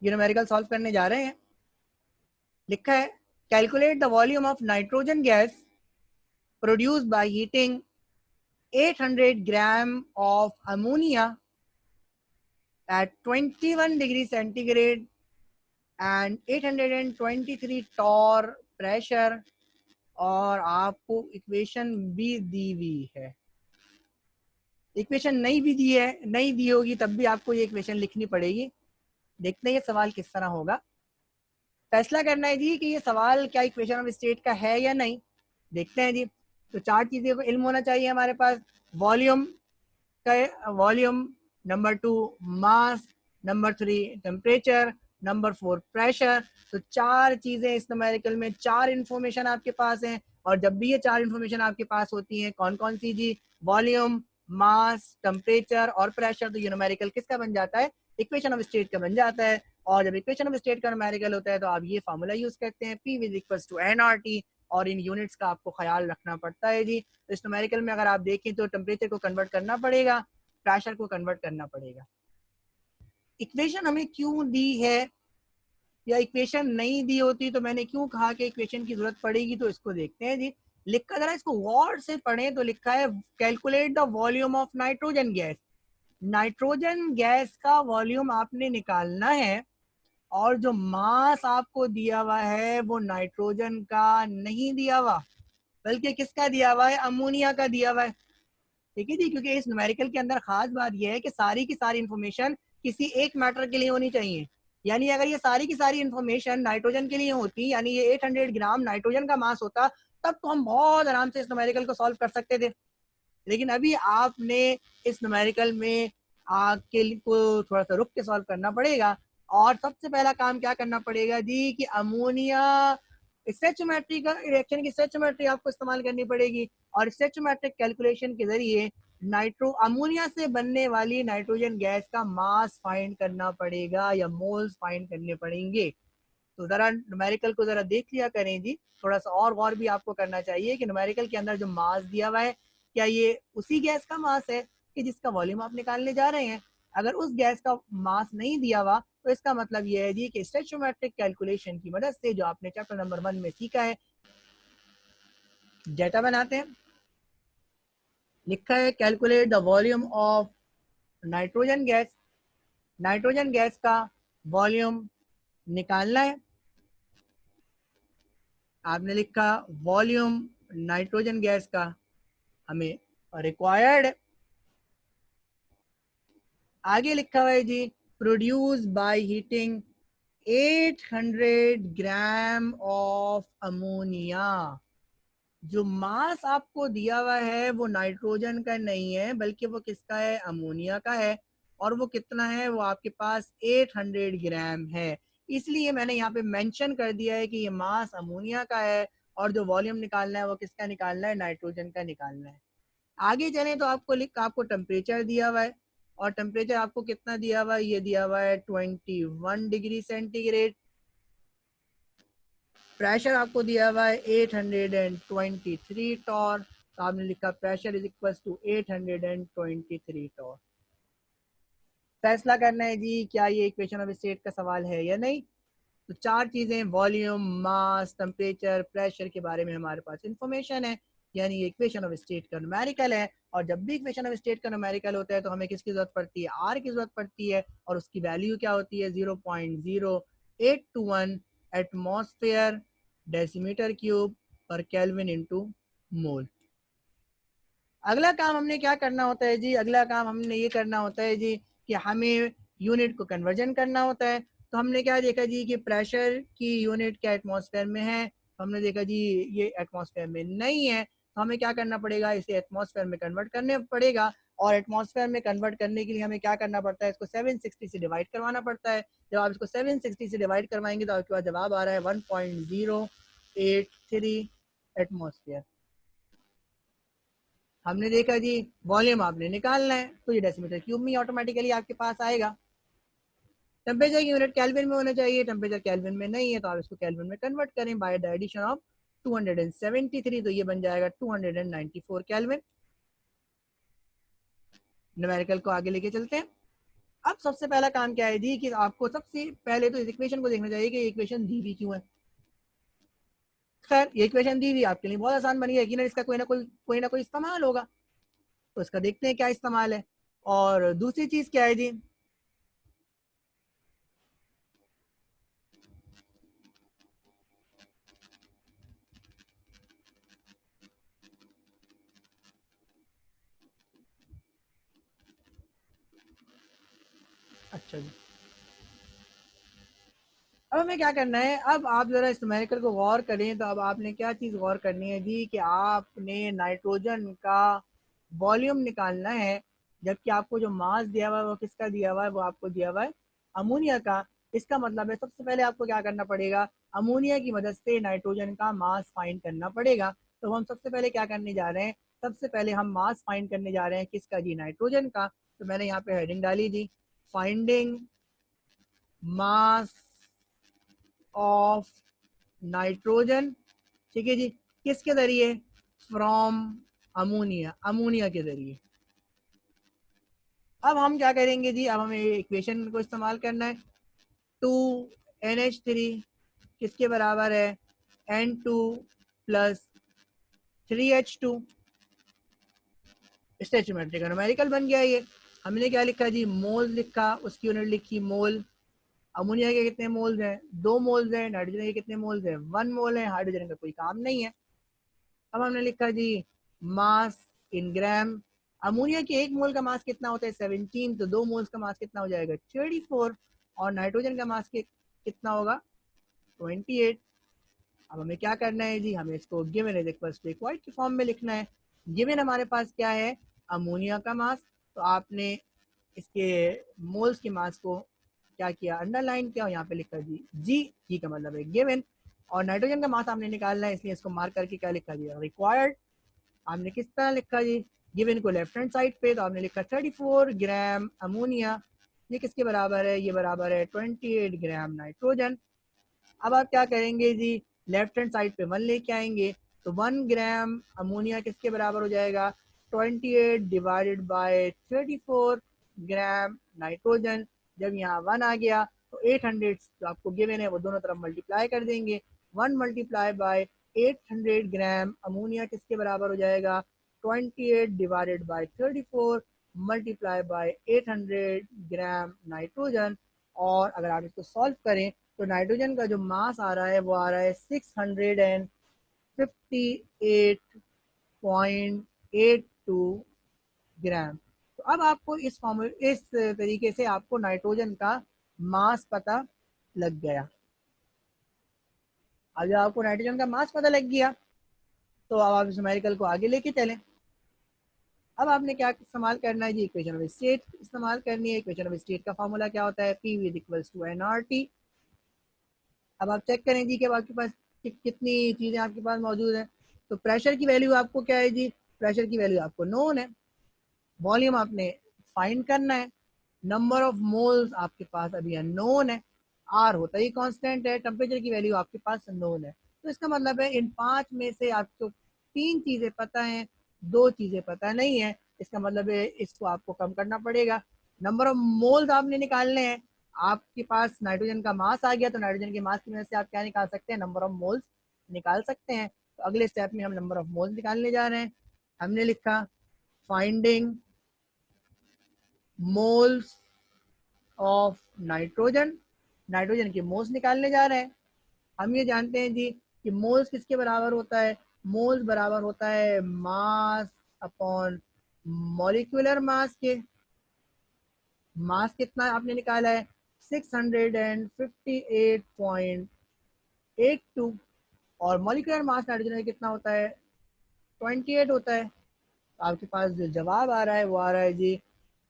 ये numerical solve करने जा रहे हैं। लिखा है calculate the volume of nitrogen gas produced by heating 800 gram of ammonia at 21 degree centigrade and 823 torr pressure. और आपको इक्वेशन भी दी हुई है। इक्वेशन नहीं भी दी है, नहीं दी होगी तब भी आपको ये इक्वेशन लिखनी पड़ेगी। देखते हैं ये सवाल किस तरह होगा। फैसला करना है जी कि ये सवाल क्या इक्वेशन ऑफ स्टेट का है या नहीं। देखते हैं जी। तो चार चीजें को इल्म होना चाहिए हमारे पास। वॉल्यूम का वॉल्यूम, नंबर 2 मास, नंबर 3 टेम्परेचर, नंबर 4 प्रेशर। तो चार चीजें इस न्यूमेरिकल में, चार इंफॉर्मेशन आपके पास हैं। और जब भी ये चार इंफॉर्मेशन आपके पास होती हैं, कौन कौन सी जी? वॉल्यूम, मास, टेम्परेचर और प्रेशर। तो ये न्यूमेरिकल किसका बन जाता है? इक्वेशन ऑफ स्टेट का बन जाता है। और जब इक्वेशन ऑफ स्टेट का न्यूमेरिकल होता है तो आप ये फार्मूला यूज करते हैं, P is equal to NRT। और इन यूनिट्स का आपको ख्याल रखना पड़ता है जी। तो इस न्यूमेरिकल में अगर आप देखें तो टेम्परेचर को कन्वर्ट करना पड़ेगा, प्रेशर को कन्वर्ट करना पड़ेगा। इक्वेशन हमें क्यों दी है, या इक्वेशन नहीं दी होती तो मैंने क्यों कहा कि इक्वेशन की जरूरत पड़ेगी, तो इसको देखते हैं जी। लिखा जरा इसको गौर से पढ़ें तो लिखा है calculate the volume of nitrogen gas. Nitrogen gas का वॉल्यूम आपने निकालना है। और जो मास आपको दिया हुआ है वो नाइट्रोजन का नहीं दिया हुआ, बल्कि किसका दिया हुआ है? अमोनिया का दिया हुआ है। ठीक है जी। क्योंकि इस न्यूमेरिकल के अंदर खास बात यह है कि सारी की सारी इंफॉर्मेशन किसी एक मैटर के लिए होनी चाहिए। यानी अगर ये सारी की सारी इंफॉर्मेशन नाइट्रोजन के लिए होती, यानी ये 800 ग्राम नाइट्रोजन का मास होता, तब तो हम बहुत आराम से इस न्यूमेरिकल को सॉल्व कर सकते थे। लेकिन अभी आपने इस न्यूमेरिकल में आके को थोड़ा सा रुक के सॉल्व करना पड़ेगा। और सबसे पहला काम क्या करना पड़ेगा जी कि अमोनिया स्टोइचियोमेट्री का रिएक्शन की स्टोइचियोमेट्री आपको इस्तेमाल करनी पड़ेगी। और स्टोइचियोमेट्रिक कैलकुलेशन के जरिए अमोनिया से बनने वाली नाइट्रोजन गैस का मास फाइंड करना पड़ेगा, या मोल्स फाइंड करने पड़ेंगे। तो जरा न्यूमेरिकल को जरा देख लिया करें जी। थोड़ा सा और गौर भी आपको करना चाहिए कि न्यूमेरिकल के अंदर जो मास दिया हुआ है, क्या ये उसी गैस का मास है कि जिसका वॉल्यूम आप निकालने जा रहे हैं? अगर उस गैस का मास नहीं दिया हुआ तो इसका मतलब यह है जी कि स्टोइचियोमेट्रिक कैलकुलेशन की मदद से, जो आपने चैप्टर नंबर 1 में सीखा है, डेटा बनाते हैं। लिखा है calculate the volume of nitrogen gas. Nitrogen gas का वॉल्यूम निकालना है। आपने लिखा वॉल्यूम नाइट्रोजन गैस का हमें रिक्वायर्ड। आगे लिखा हुआ है जी produce by heating 800 gram of ammonia. जो मास आपको दिया हुआ है वो नाइट्रोजन का नहीं है, बल्कि वो किसका है? अमोनिया का है। और वो कितना है? वो आपके पास 800 ग्राम है। इसलिए मैंने यहाँ पे मेंशन कर दिया है कि ये मास अमोनिया का है। और जो वॉल्यूम निकालना है वो किसका निकालना है? नाइट्रोजन का निकालना है। आगे चलें तो आपको टेम्परेचर दिया हुआ है। और टेम्परेचर आपको कितना दिया हुआ है? ये दिया हुआ है 21 डिग्री सेंटीग्रेड। प्रेशर आपको दिया हुआ है 823 टॉर। तो आपने लिखा pressure is equal to 823 torr. फैसला करना है जी क्या ये इक्वेशन ऑफ स्टेट का सवाल है या नहीं। तो चार चीजें, वॉल्यूम, मास, टेम्परेचर, प्रेशर के बारे में हमारे पास इंफॉर्मेशन है। यानी ये इक्वेशन ऑफ स्टेट का न्यूमेरिकल है। और जब भी इक्वेशन ऑफ स्टेट का न्यूमेरिकल होता है तो हमें किसकी जरूरत पड़ती है? आर की जरूरत पड़ती है। और उसकी वैल्यू क्या होती है? 0.0821 एटमॉस्फेयर डेसीमीटर क्यूब पर केल्विन इंटू मोल। अगला काम हमने क्या करना होता है जी? अगला काम हमने ये करना होता है जी कि हमें यूनिट को कन्वर्जन करना होता है। तो हमने क्या देखा जी कि प्रेशर की यूनिट क्या एटमॉस्फेयर में है? तो हमने देखा जी ये एटमॉस्फेयर में नहीं है। तो हमें क्या करना पड़ेगा? इसे एटमॉस्फेयर में कन्वर्ट करने पड़ेगा। और एटमॉस्फेयर में कन्वर्ट करने के लिए हमें क्या करना पड़ता है? इसको 760 से डिवाइड करवाना पड़ता है। जब आप इसको 760 से डिवाइड करवाएंगे तो आपके पास जवाब आ रहा है 1.083 एटमॉस्फेयर। हमने देखा जी वॉल्यूम आपने निकालना है तो ये डेसीमीटर क्यूब में ऑटोमेटिकली आपके पास आएगा। टेम्परेचर की यूनिट केल्विन में होना चाहिए, टेम्परेचर केल्विन में नहीं है तो आप इसको केल्विन में कन्वर्ट करें बाय द एडिशन ऑफ 273। तो ये बन जाएगा 294 केल्विन। न्यूमेरिकल को आगे लेके चलते हैं। अब सबसे पहला काम क्या है जी कि आपको सबसे पहले तो इस इक्वेशन को देखना चाहिए कि इक्वेशन दी हुई क्यों है। खैर ये इक्वेशन दी हुई आपके लिए बहुत आसान बनी है कि ना, इसका कोई ना कोई इस्तेमाल होगा, तो इसका देखते हैं क्या इस्तेमाल है। और दूसरी चीज क्या है जी, अच्छा जी, अब हमें क्या करना है, अब आप जरा इस न्यूमेरिकल को गौर करें, तो अब आपने क्या चीज गौर करनी है जी कि आपने नाइट्रोजन का वॉल्यूम निकालना है, जबकि आपको जो मास दिया हुआ है वो किसका दिया हुआ है, वो आपको दिया हुआ है अमोनिया का। इसका मतलब है सबसे पहले आपको क्या करना पड़ेगा, अमोनिया की मदद से नाइट्रोजन का मास फाइंड करना पड़ेगा। तो हम सबसे पहले क्या करने जा रहे हैं, सबसे पहले हम मास फाइंड करने जा रहे हैं किसका जी, नाइट्रोजन का। तो मैंने यहाँ पे हेडिंग डाली जी, फाइंडिंग मास ऑफ नाइट्रोजन। ठीक है जी, किसके जरिए, फ्रॉम अमोनिया, अमोनिया के जरिए। अब हम क्या करेंगे जी, अब हमें इक्वेशन को इस्तेमाल करना है। 2NH3 किसके बराबर है, N2 प्लस 3H2। स्टेचोमेट्रिक न्यूमेरिकल बन गया ये। हमने क्या लिखा जी, मोल लिखा, उसकी यूनिट लिखी मोल। अमोनिया के कितने मोल्स हैं, 2 मोल्स हैं। नाइट्रोजन के कितने मोल्स हैं, 1 मोल है। हाइड्रोजन का कोई काम नहीं है। अब हमने लिखा जी मास इन ग्राम। अमोनिया के 1 मोल का मास कितना होता है, 17, तो 2 मोल्स का मास कितना हो जाएगा, 34। और नाइट्रोजन का मास कितना होगा, 28। अब हमें क्या करना है जी, हमें इसको गिवन इज इक्वल्स टू इक्वाइड के फॉर्म में लिखना है। गिवन हमारे पास क्या है, अमोनिया का मास, तो आपने इसके मोल्स के मास को क्या किया, अंडरलाइन किया और यहाँ पे लिखा जी जी का मतलब है गिवन। और नाइट्रोजन का मास हमने निकालना है, इसलिए इसको मार्क करके क्या लिखा जी, रिक्वायर्ड। आपने किस तरह लिखा जी, गिवन को लेफ्ट हैंड साइड पे, तो आपने लिखा 34 ग्राम अमोनिया। ये किसके बराबर है, ये बराबर है 28 ग्राम नाइट्रोजन। अब आप क्या करेंगे जी, लेफ्ट हैंड साइड पे 1 लेके आएंगे, तो 1 ग्राम अमोनिया किसके बराबर हो जाएगा, 28 डिवाइडेड बाय 34 ग्राम नाइट्रोजन। जब यहाँ 1 आ गया तो 800 जो आपको गिवन है वो दोनों तरफ मल्टीप्लाई कर देंगे। 1 × 800 ग्राम अमोनिया किसके बराबर हो जाएगा, 28 divided by 34 multiply by 800 gram nitrogen. और अगर आप इसको सॉल्व करें तो नाइट्रोजन का जो मास आ रहा है वो आ रहा है 658.82 ग्राम। तो अब आपको इस तरीके से आपको नाइट्रोजन का मास पता लग गया। अब जब आपको नाइट्रोजन का मास पता लग गया तो अब आप इस न्यूमेरिकल को आगे लेके चलें। अब आपने क्या इस्तेमाल करना है जी, इक्वेशन ऑफ स्टेट इस्तेमाल करनी है। इक्वेशन ऑफ स्टेट का फॉर्मूला क्या होता है, P V equals to NRT. अब आप चेक करें जी कि अब आपके पास कितनी चीज़ें आपके पास मौजूद हैं। तो प्रेशर की वैल्यू आपको क्या है जी, प्रेशर की वैल्यू आपको नोन है। वॉल्यूम आपने फाइंड करना है। नंबर ऑफ मोल्स आपके पास अभी अननोन है। आर होता ही कांस्टेंट है। टेम्परेचर की वैल्यू आपके पास अननोन है। तो इसका मतलब है इन 5 में से आपको 3 चीज़ें पता हैं, 2 चीज़ें पता नहीं है। इसका मतलब है इसको आपको कम करना पड़ेगा। नंबर ऑफ मोल्स आपने निकालने हैं। आपके पास नाइट्रोजन का मास आ गया, तो नाइट्रोजन के मास की वजह से आप क्या निकाल सकते हैं, नंबर ऑफ मोल्स निकाल सकते हैं। तो अगले स्टेप में हम नंबर ऑफ मोल्स निकालने जा रहे हैं। हमने लिखा finding moles of nitrogen. Nitrogen के मोल्स निकालने जा रहे हैं। हम ये जानते हैं जी कि मोल्स किसके बराबर होता है, मोल्स बराबर होता है मास अपॉन मॉलिक्यूलर मास के। मास कितना आपने निकाला है, 658.82। और मॉलिक्यूलर मास नाइट्रोजन का कितना होता है, 28 होता है। तो आपके पास जो जवाब आ रहा है वो आ रहा है जी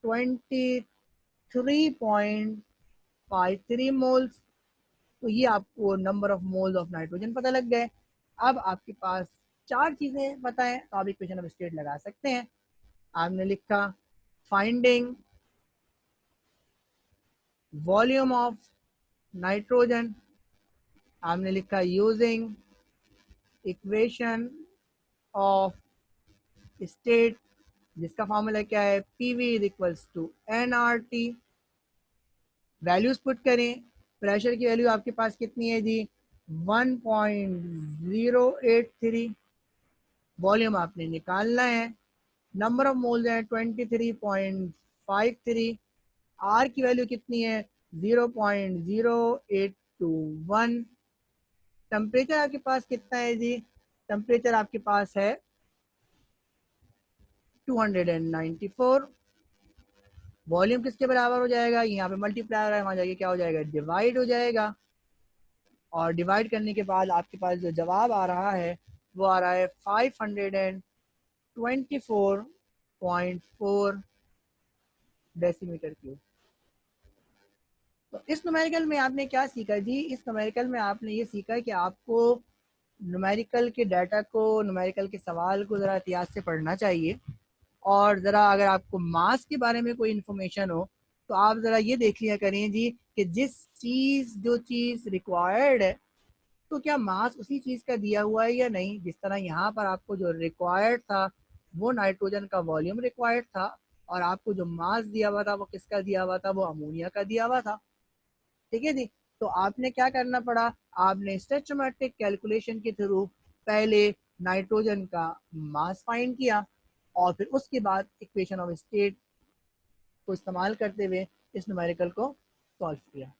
23.53 मोल्स। तो ये आपको number of moles of nitrogen पता लग गए। अब आपके पास 4 चीजें पता है, तो आप इक्वेशन ऑफ स्टेट लगा सकते हैं। आपने लिखा फाइंडिंग वॉल्यूम ऑफ नाइट्रोजन। आपने लिखा यूजिंग इक्वेशन ऑफ स्टेट, जिसका फॉर्मूला क्या है, P V is equals to N R T. Values put करें। प्रेशर की वैल्यू आपके पास कितनी है जी, 1.083। वॉल्यूम आपने निकालना है। नंबर ऑफ मोल्स है 23.53। आर की वैल्यू कितनी है, 0.0821। टेम्परेचर आपके पास कितना है जी, टेम्परेचर आपके पास है 294। वॉल्यूम किसके बराबर हो जाएगा, यहाँ पे मल्टीप्लाई हो रहा है, वहां जाके क्या हो जाएगा, डिवाइड हो जाएगा। और डिवाइड करने के बाद आपके पास जो जवाब आ रहा है वो आ रहा है 524.4 डेसीमीटर क्यूब। तो इस न्यूमेरिकल में आपने क्या सीखा जी, इस न्यूमेरिकल में आपने ये सीखा कि आपको न्यूमेरिकल के डाटा को, न्यूमेरिकल के सवाल को ज़रा इतिहास से पढ़ना चाहिए। और ज़रा अगर आपको मास के बारे में कोई इन्फॉर्मेशन हो तो आप ज़रा ये देख लिया करें जी कि जो चीज़ रिक्वायर्ड है तो क्या मास उसी चीज़ का दिया हुआ है या नहीं। जिस तरह यहाँ पर आपको जो रिक्वायर्ड था वो नाइट्रोजन का वॉल्यूम रिक्वायर्ड था, और आपको जो मास दिया हुआ था वो किसका दिया हुआ था, वो अमोनिया का दिया हुआ था। ठीक है जी। तो आपने क्या करना पड़ा, आपने स्टोइचोमेट्रिक कैलकुलेशन के थ्रू पहले नाइट्रोजन का मास फाइंड किया, और फिर उसके बाद इक्वेशन ऑफ स्टेट को इस्तेमाल करते हुए इस न्यूमेरिकल को सॉल्व किया।